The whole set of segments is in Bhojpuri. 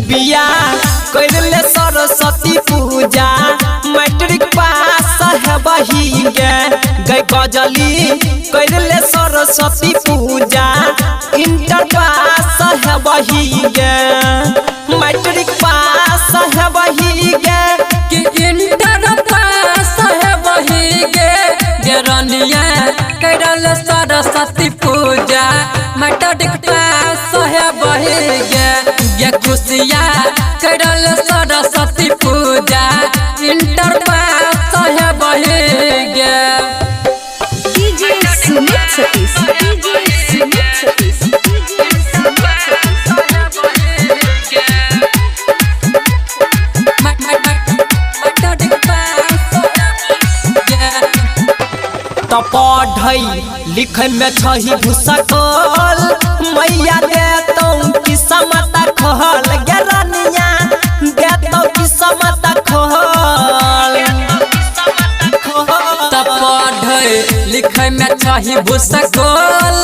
बिया करले सरस्वती पूजा मैट्रिक पास है बही गे गजली करले सरस्वती पूजा इंटर पास है बही गे मैट्रिक पास है बही गे कि इंटर पास है बही गे रनिया करले सरस्वती पूजा मैट्रिक पास है बही गे खुशिया करले सरस्वती पूजा इंटर पास है बही गे DJ Sumit Satish, DJ Sumit Satish, DJ Sumit तो पढ़ई लिखे में छही भूसकल मैया देतौ किस्मत खोल गे रनिया देतौ किस्मत खोल तब पढ़ई लिखे में छही भूसकल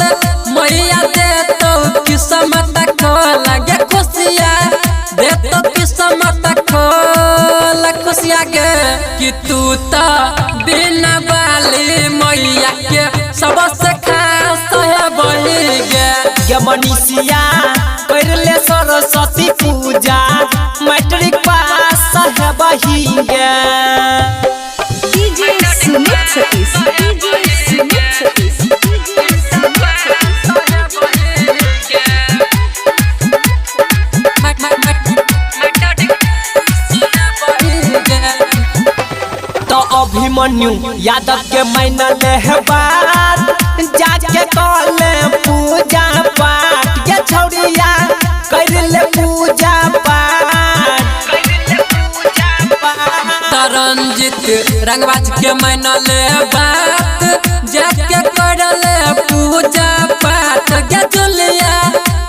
मैया देतौ किस्मत खोल गे खुशिया देतौ किस्मत खोल खुशिया गे कि तू तो बिना बाली मैया के सबसे खास है बही गे मनीषिया करले सरस्वती पूजा मैट्रिक पास है बही गे DJ Sumit Satish, DJ Sumit Satish, DJ तो अभिमन्यु यादव के मैंने ले बात जाके कले पूजा पाठ के छौड़िया करले पूजा पाठ तरंजित रंगबाज के मैंने ले बात जाके करले पूजा पाठ गे जुलिया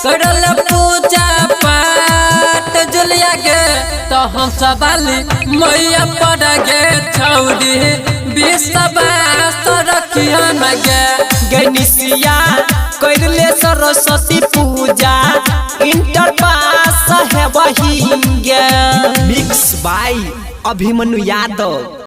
करले पूजा पाठ जुलिया गे तो हम सवाली मैया पड़ गे छौड़ी विश्वास रखियन गे निशिया करले सरस्वती पूजा इंटर पास है बही गे मिक्स बाय अभिमन्यु यादव।